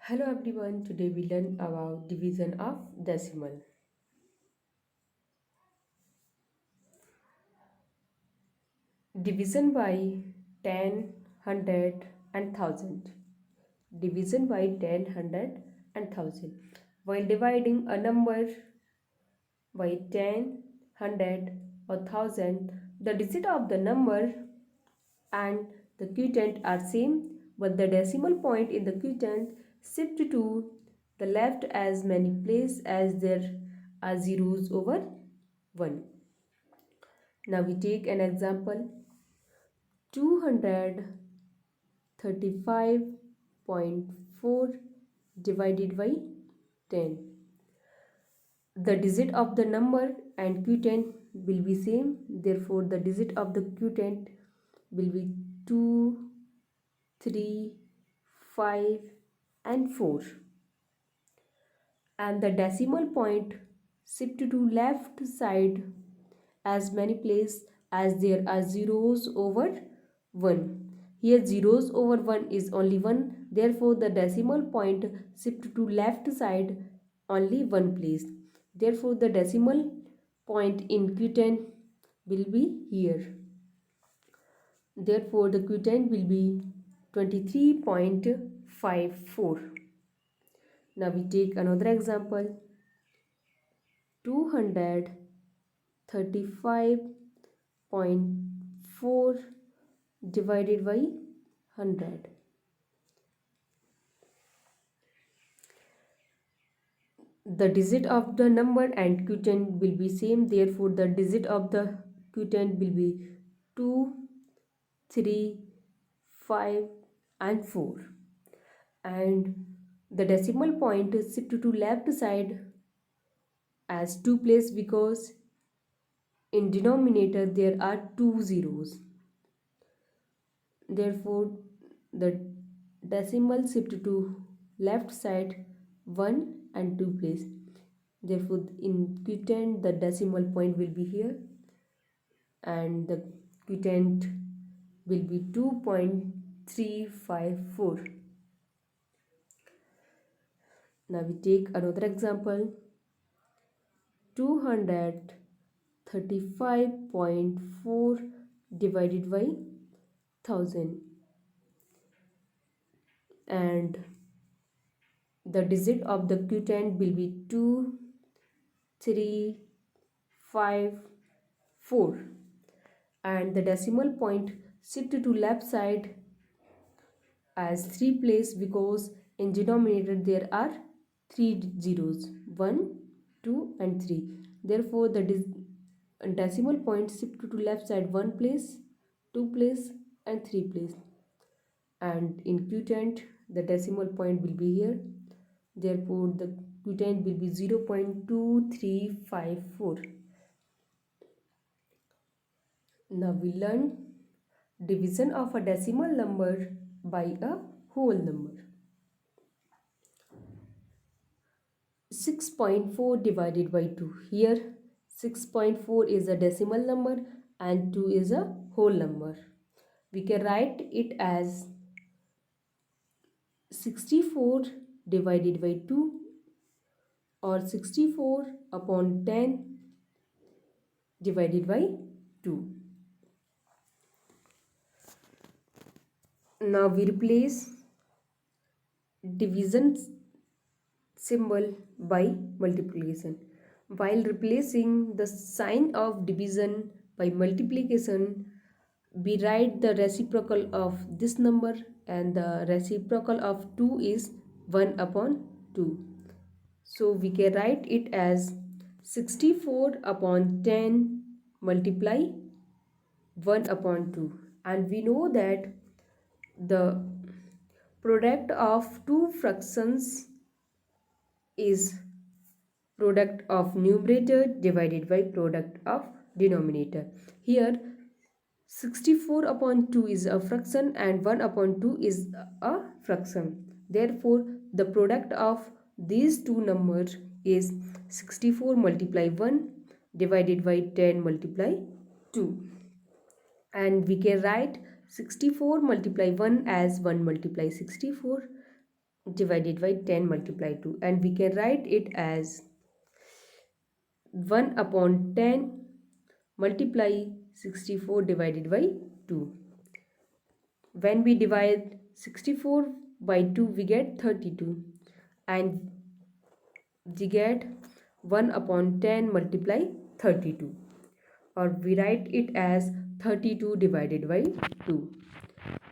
Hello everyone, today we learn about division of decimal. Division by 10, 100 and 1000. Division by 10, 100 and 1000. While dividing a number by 10, 100 or 1000, the digit of the number and the quotient are same, but the decimal point in the quotient shift to the left as many places as there are zeros over 1. Now we take an example. 235.4 divided by 10. The digit of the number and quotient will be same, therefore the digit of the quotient will be 2, 3, 5 and 4, and the decimal point shift to left side as many places as there are zeros over 1. Here zeros over 1 is only 1, therefore the decimal point shift to left side only one place. Therefore the decimal point in quotient will be here. Therefore the quotient will be 23.54. Now we take another example. 235.4 divided by 100. The digit of the number and quotient will be same, therefore the digit of the quotient will be 2, 3, 5 and 4, and the decimal point is shift to left side as 2 place because in denominator there are 2 zeros. Therefore the decimal shift to left side 1 and 2 place. Therefore in quotient the decimal point will be here and the quotient will be 2.354. Now we take another example. 235.4 divided by 1000, and the digit of the quotient will be 2, 3, 5, 4, and the decimal point shift to left side as 3 place because in denominator there are 3 zeros, 1, 2 and 3. Therefore the decimal point shift to left side 1 place, 2 place and 3 place, and in quotient the decimal point will be here. Therefore the quotient will be 0.2354. Now we learn division of a decimal number by a whole number. 6.4 divided by 2. Here 6.4 is a decimal number and 2 is a whole number. We can write it as 64 divided by 2 or 64 upon 10 divided by 2. Now we replace division symbol by multiplication. While replacing the sign of division by multiplication, we write the reciprocal of this number, and the reciprocal of 2 is 1 upon 2. So we can write it as 64 upon 10 multiply 1 upon 2, and we know that the product of two fractions is product of numerator divided by product of denominator. Here 64 upon 2 is a fraction and 1 upon 2 is a fraction. Therefore the product of these two numbers is 64 multiply 1 divided by 10 multiply 2, and we can write 64 multiply 1 as 1 multiply 64 divided by 10 multiplied 2, and we can write it as 1 upon 10 multiply 64 divided by 2. When we divide 64 by 2, we get 32, and we get 1 upon 10 multiply 32, or we write it as 32 divided by 2.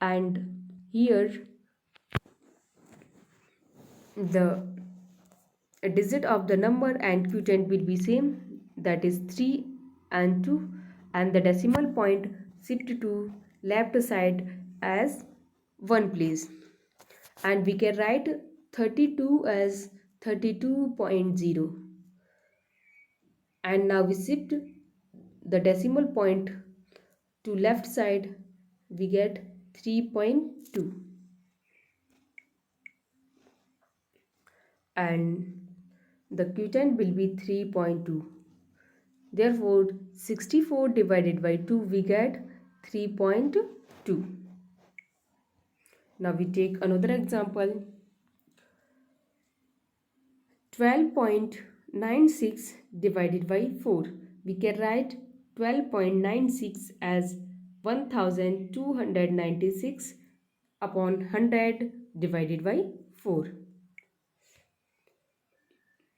And here the digit of the number and quotient will be same, that is 3 and 2, and the decimal point shift to left side as 1 place, and we can write 32 as 32.0, and now we shift the decimal point to left side, we get 3.2, and the quotient will be 3.2. Therefore 64 divided by 2, we get 3.2. Now we take another example. 12.96 divided by 4. We can write 12.96 as 1296 upon 100 divided by 4.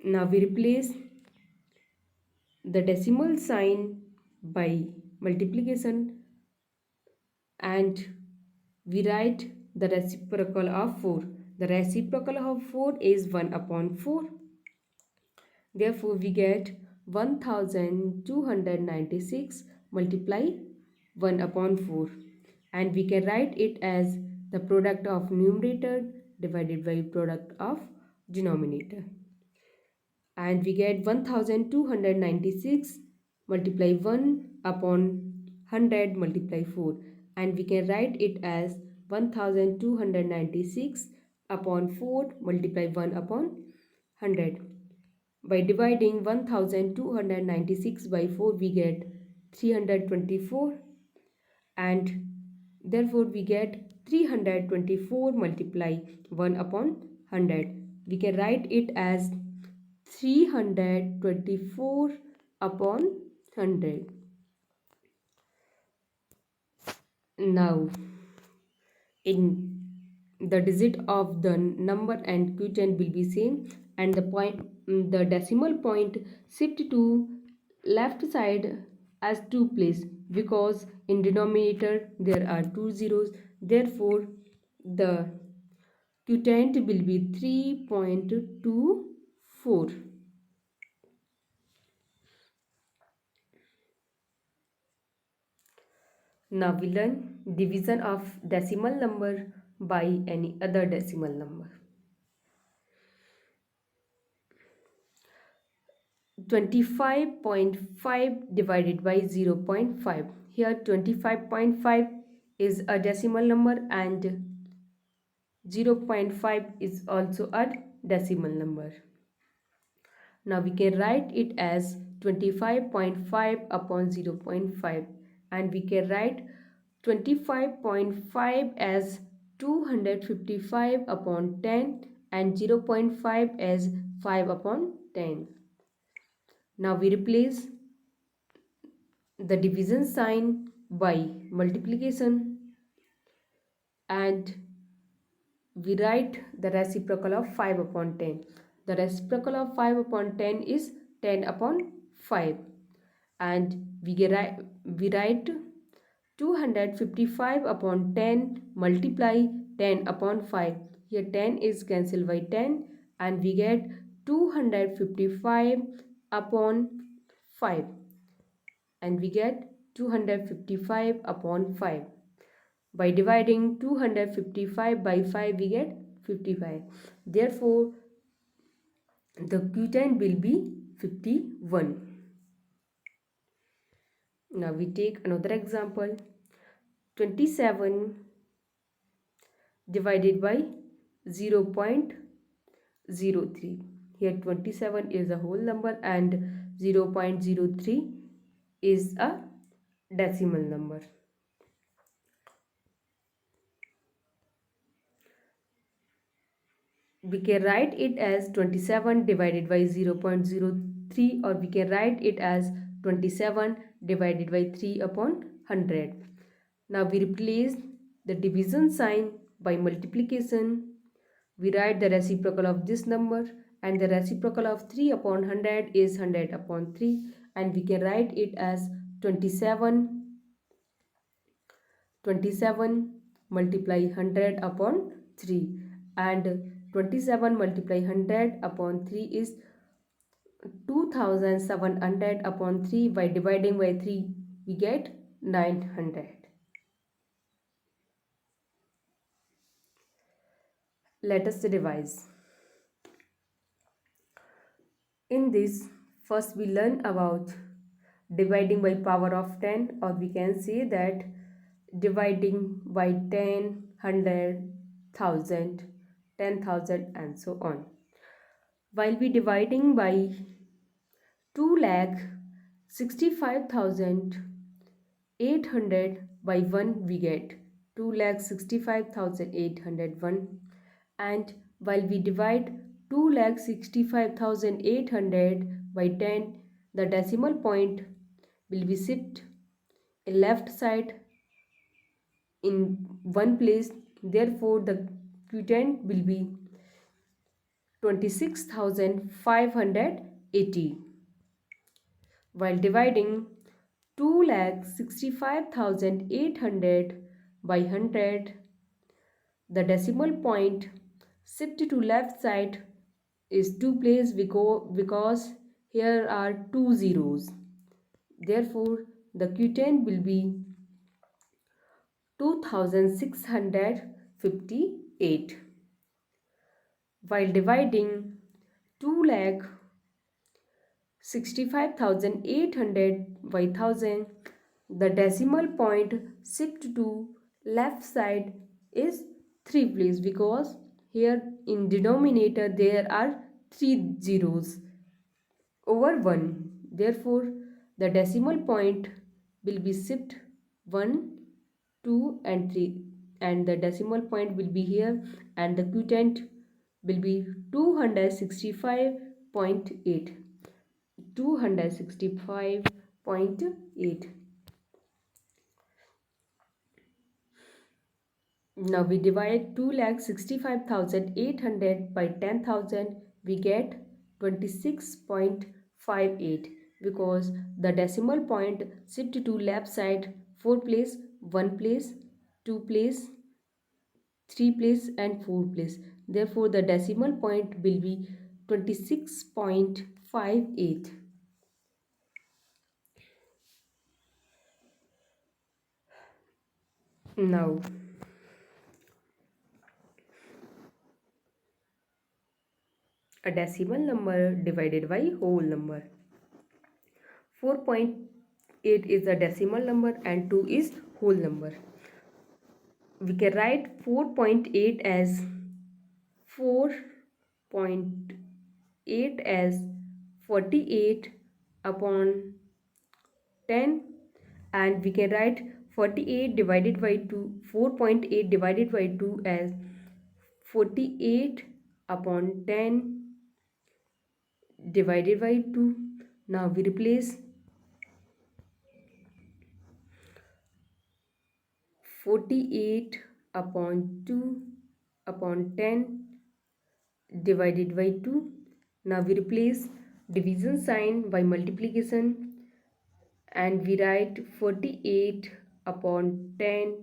Now we replace the decimal sign by multiplication, and we write the reciprocal of 4. The reciprocal of 4 is 1 upon 4. Therefore, we get 1296 multiply 1 upon 4, and we can write it as the product of numerator divided by product of denominator, and we get 1296 multiply 1 upon 100 multiply 4, and we can write it as 1296 upon 4 multiply 1 upon 100. By dividing 1296 by 4, we get 324, and therefore we get 324 multiply 1 upon 100. We can write it as 324 upon 100. Now, in the digit of the number and quotient will be same, and the decimal point shift to left side as 2 place, because in denominator there are 2 zeros. Therefore the quotient will be 3.24. Now we learn division of decimal number by any other decimal number. 25.5 divided by 0.5. Here 25.5 is a decimal number and 0.5 is also a decimal number. Now we can write it as 25.5 upon 0.5, and we can write 25.5 as 255 upon 10 and 0.5 as 5 upon 10. Now we replace the division sign by multiplication, and we write the reciprocal of 5 upon 10. The reciprocal of 5 upon 10 is 10 upon 5, and we write 255 upon 10 multiply 10 upon 5. Here 10 is cancelled by 10, and we get 255 upon 5, and we get 255 upon 5. By dividing 255 by 5, we get 55. Therefore the quotient will be 51. Now we take another example. 27 divided by 0.03. Here 27 is a whole number and 0.03 is a decimal number. we can write it as 27 divided by 0.03, or we can write it as 27 divided by 3 upon 100. Now we replace the division sign by multiplication. We write the reciprocal of this number, and the reciprocal of 3 upon 100 is 100 upon 3, and we can write it as 27 multiply 100 upon 3, and 27 multiply 100 upon 3 is 2700 upon 3. By dividing by 3 we get 900. Let us revise. In this, first we learn about dividing by power of 10, or we can say that dividing by 10, 100, 1000, 10,000 and so on. While we dividing by 2,65,800 by 1, we get 2,65,801. And while we divide 2,65,800 by 10, the decimal point will be shipped in left side in one place. Therefore, the quotient will be 26,580. While dividing 2,65,800 by 100, the decimal point shifted to left side is 2 place because here are 2 zeros. Therefore, the quotient will be 2658. While dividing 2,65,800 by 1000, the decimal point shift to left side is 3 place because here in denominator there are 3 zeros over 1. Therefore, the decimal point will be shift 1, 2 and 3, and the decimal point will be here, and the quotient will be 265.8. 265.8. Now we divide 2,65,800 by 10,000. We get 26.58 because the decimal point shift to left side 4 place, 1 place, 2 place, 3 place and 4 place. Therefore, the decimal point will be 26.58. Now, a decimal number divided by whole number. 4.8 is a decimal number and 2 is whole number. We can write 4.8 as 4.8 as 48 upon 10, and we can write 48 divided by 2, 4.8 divided by 2 as 48 upon 10 divided by 2. Now we replace 48 upon 2 upon 10 divided by 2. Now we replace division sign by multiplication, and we write 48 upon 10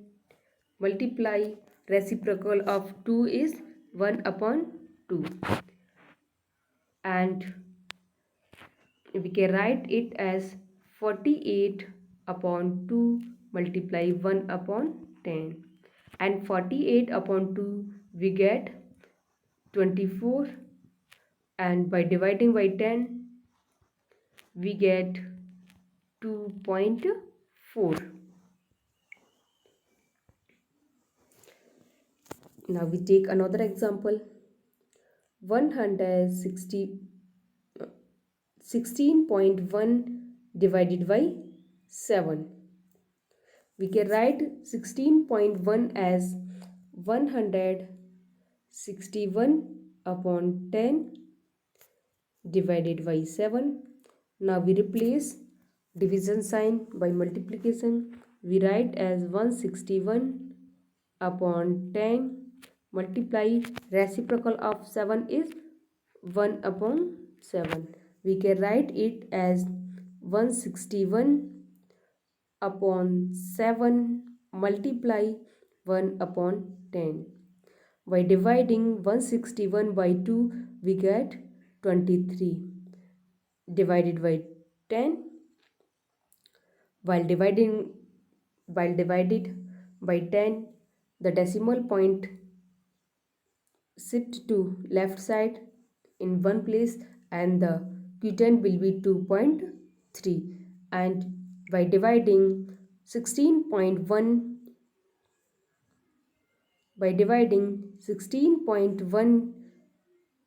multiply reciprocal of 2 is 1 upon 2, and we can write it as 48 upon 2 multiply 1 upon 10, and 48 upon 2 we get 24, and by dividing by 10 we get 2.4. Now we take another example. 16.1 divided by 7. We can write 16.1 as 161 upon 10 divided by 7. Now we replace division sign by multiplication. We write as 161 upon 10 multiply reciprocal of 7 is 1 upon 7. We can write it as 161 upon 7 multiply 1 upon 10. By dividing 161 by 2, we get 23 divided by 10. While divided by 10, the decimal point shift to left side in one place and the q10 will be 2.3, and by dividing 16.1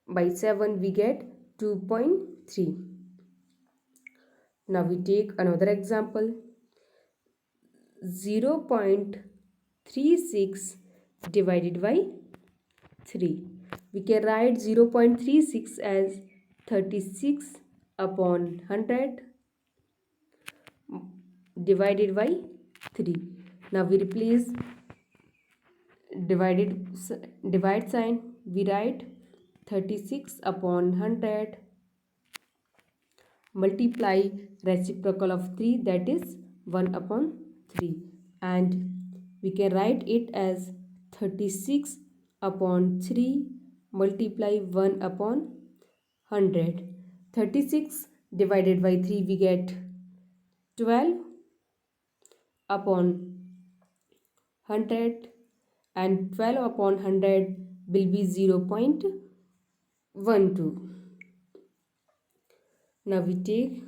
by 7 we get 2.3. Now we take another example. 0.36 divided by 3. We can write 0.36 as 36 upon 100 divided by 3. Now we replace divide sign. We write 36 upon 100 multiply reciprocal of 3, that is 1 upon 3, and we can write it as 36 upon 3 multiply 1 upon 100. 36 divided by 3 we get 12 upon 100, and 12 upon 100 will be 0.12. Now we take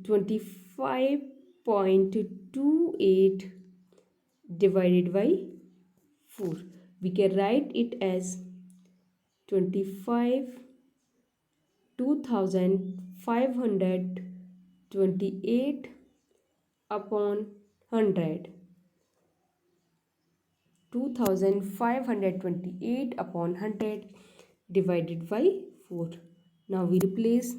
25.28 divided by 4. We can write it as 2528 upon 100. 2528 upon 100 divided by 4. Now we replace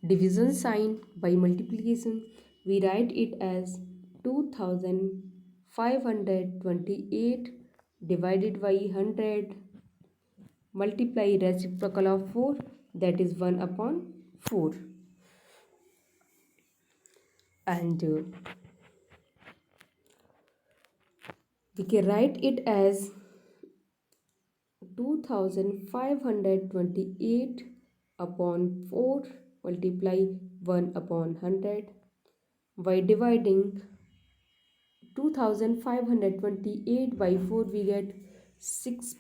division sign by multiplication. We write it as 2528 divided by 100 multiply reciprocal of 4, that is 1 upon 4, and we can write it as 2528 upon 4 multiply 1 upon 100. By dividing 2528 by 4 we get 6.